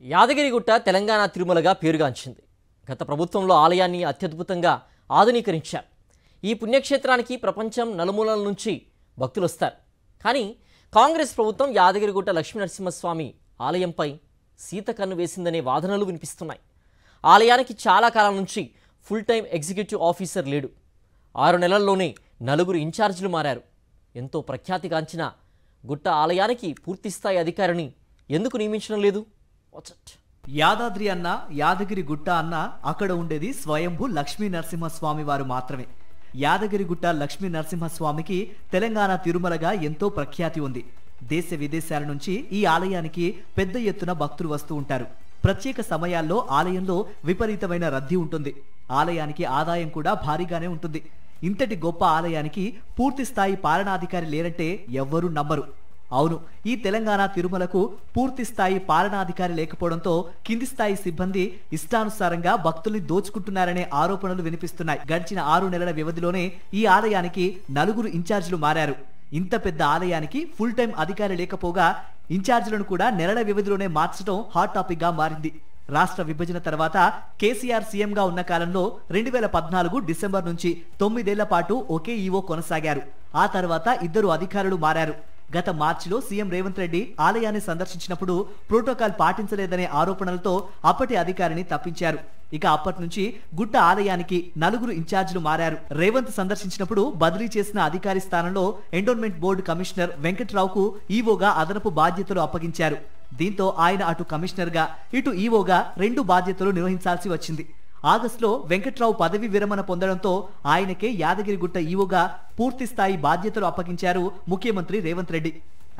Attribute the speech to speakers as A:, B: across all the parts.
A: యాదగిరిగుట్ట తెలంగాణ తిరుమలగా పేరుగాంచింది. గత ప్రభుత్వంలో ఆలయాన్ని అత్యద్భుతంగా ఆధునీకరించారు. ఈ పుణ్యక్షేత్రానికి ప్రపంచం నలుమూలల నుంచి భక్తులు వస్తారు. కానీ కాంగ్రెస్ ప్రభుత్వం యాదగిరిగుట్ట లక్ష్మీనరసింహస్వామి ఆలయంపై సీతకన్ను వేసిందనే వాదనలు వినిపిస్తున్నాయి. ఆలయానికి చాలా కాలం నుంచి ఫుల్ టైం ఎగ్జిక్యూటివ్ ఆఫీసర్ లేడు. 6 నెలల్లోనే 4 ఇన్ఛార్జీలు మారారు. ఎంతో ప్రఖ్యాతిగాంచిన గుట్ట ఆలయానికి పూర్తిస్థాయి అధికారిని ఎందుకు నియమించడం లేదు?
B: యాదాద్రి అన్న యాదగిరి గుట్ట అన్న అక్కడ ఉండేది స్వయంభూ లక్ష్మీ నరసింహస్వామి వారు మాత్రమే. యాదగిరి గుట్ట లక్ష్మీ నరసింహస్వామికి తెలంగాణ తిరుమలగా ఎంతో ప్రఖ్యాతి ఉంది. దేశ విదేశాల నుంచి ఈ ఆలయానికి పెద్ద ఎత్తున భక్తులు వస్తూ ఉంటారు. ప్రత్యేక సమయాల్లో ఆలయంలో విపరీతమైన రద్దీ ఉంటుంది. ఆలయానికి ఆదాయం కూడా భారీగానే ఉంటుంది. ఇంతటి గొప్ప ఆలయానికి పూర్తి స్థాయి పాలనాధికారి లేరంటే ఎవ్వరూ నమ్మరు. అవును, ఈ తెలంగాణ తిరుమలకు పూర్తి స్థాయి పాలనాధికారి లేకపోవడంతో కింది స్థాయి సిబ్బంది ఇష్టానుసారంగా భక్తుల్ని దోచుకుంటున్నారనే ఆరోపణలు వినిపిస్తున్నాయి. గడిచిన 6 నెలల వ్యవధిలోనే ఈ ఆలయానికి 4 ఇన్ఛార్జీలు మారారు. ఇంత పెద్ద ఆలయానికి ఫుల్ టైం అధికారి లేకపోగా ఇన్ఛార్జీలను కూడా నెలల వ్యవధిలోనే మార్చడం హాట్ టాపిక్ గా మారింది. రాష్ట్ర విభజన తర్వాత కేసీఆర్ సీఎంగా ఉన్న కాలంలో 2014 డిసెంబర్ నుంచి 9 ఏళ్ల పాటు ఒకే ఈవో కొనసాగారు. ఆ తర్వాత 2 అధికారులు మారారు. గత మార్చిలో సీఎం రేవంత్ రెడ్డి ఆలయాన్ని సందర్శించినప్పుడు ప్రోటోకాల్ పాటించలేదనే ఆరోపణలతో అప్పటి అధికారిని తప్పించారు. ఇక అప్పటి నుంచి గుట్ట ఆలయానికి 4 ఇన్ఛార్జీలు మారారు. రేవంత్ సందర్శించినప్పుడు బదిలీ చేసిన అధికారి స్థానంలో ఎండోన్మెంట్ బోర్డు కమిషనర్ వెంకట్రావుకు ఈవోగా అదనపు బాధ్యతలు అప్పగించారు. దీంతో ఆయన అటు కమిషనర్గా ఇటు ఈవోగా 2 బాధ్యతలు నిర్వహించాల్సి వచ్చింది. ఆగస్టులో వెంకట్రావు పదవి విరమణ పొందడంతో ఆయనకే యాదగిరిగుట్ట ఈవోగా పూర్తి స్థాయి బాధ్యతలు అప్పగించారు ముఖ్యమంత్రి రేవంత్ రెడ్డి.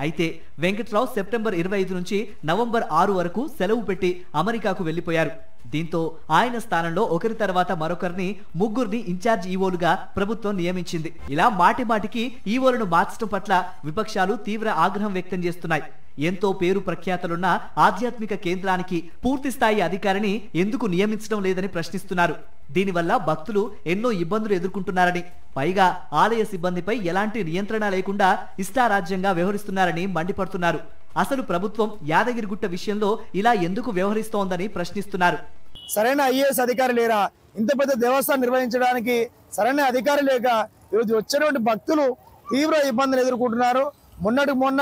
B: అయితే వెంకట్రావు సెప్టెంబర్ 25 నుంచి నవంబర్ 6 వరకు సెలవు పెట్టి అమెరికాకు వెళ్లిపోయారు. దీంతో ఆయన స్థానంలో ఒకరి తర్వాత మరొకరిని 3 ఇన్ఛార్జ్ ఈవోలుగా ప్రభుత్వం నియమించింది. ఇలా మాటి మాటికి ఈవోలను మార్చడం పట్ల విపక్షాలు తీవ్ర ఆగ్రహం వ్యక్తం చేస్తున్నాయి. ఎంతో పేరు ప్రఖ్యాతలున్న ఆధ్యాత్మిక కేంద్రానికి పూర్తి స్థాయి అధికారిని ఎందుకు నియమించడం లేదని ప్రశ్నిస్తున్నారు. దీనివల్ల భక్తులు ఎన్నో ఇబ్బందులు ఎదుర్కొంటున్నారని, పైగా ఆలయ సిబ్బందిపై ఎలాంటి నియంత్రణ లేకుండా ఇష్టారాజ్యంగా వ్యవహరిస్తున్నారని మండిపడుతున్నారు. అసలు ప్రభుత్వం యాదగిరిగుట్ట విషయంలో ఇలా ఎందుకు వ్యవహరిస్తోందని ప్రశ్నిస్తున్నారు.
C: సరైన ఐఏఎస్ అధికారి లేరా? ఇంత పెద్ద దేవస్థానం నిర్వహించడానికి సరైన అధికారి లేక ఈరోజు వచ్చినటువంటి భక్తులు తీవ్ర ఇబ్బందులు ఎదుర్కొంటున్నారు. మొన్న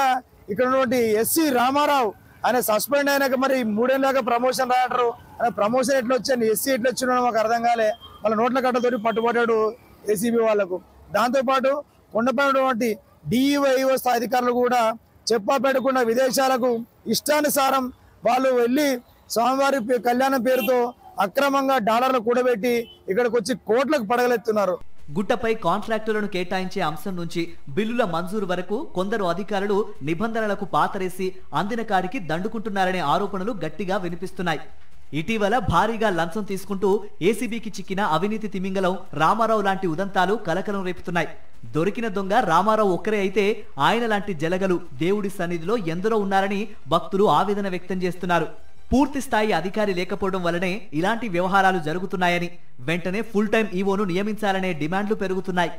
C: ఇక్కడ ఉన్నటువంటి ఎస్సీ రామారావు ఆయన సస్పెండ్ అయినాక మరి 3 ఏళ్ళగా ప్రమోషన్ రాయటరు. ఆయన ప్రమోషన్ ఎట్లా వచ్చాను, ఎస్సీ ఎట్లా వచ్చినా మాకు అర్థం కాలే. వాళ్ళ నోట్ల కట్టతోటి పట్టుబడ్డాడు ఏసీబీ వాళ్లకు. దాంతోపాటు కొండపైనటువంటి డిఈఓ స్థాయి అధికారులు కూడా చెప్పా పెట్టకుండా విదేశాలకు ఇష్టానుసారం వాళ్ళు వెళ్ళి స్వామివారి కళ్యాణం పేరుతో అక్రమంగా డాలర్లు కూడబెట్టి ఇక్కడికి వచ్చి కోట్లకు పడగలెత్తున్నారు.
B: గుట్టపై కాంట్రాక్టులను కేటాయించే అంశం నుంచి బిల్లుల మంజూరు వరకు కొందరు అధికారులు నిబంధనలకు పాతరేసి అందిన కాడికి దండుకుంటున్నారనే ఆరోపణలు గట్టిగా వినిపిస్తున్నాయి. ఇటీవల భారీగా లంచం తీసుకుంటూ ఏసీబీకి చిక్కిన అవినీతి తిమింగలం రామారావు లాంటి ఉదంతాలు కలకలం రేపుతున్నాయి. దొరికిన దొంగ రామారావు ఒక్కరే అయితే ఆయన లాంటి జలగలు దేవుడి సన్నిధిలో ఎందరో ఉన్నారని భక్తులు ఆవేదన వ్యక్తం చేస్తున్నారు. పూర్తి స్థాయి అధికారి లేకపోవడం వల్లనే ఇలాంటి వ్యవహారాలు జరుగుతున్నాయని, వెంటనే ఫుల్ టైం ఈవోను నియమించాలనే డిమాండ్లు పెరుగుతున్నాయి.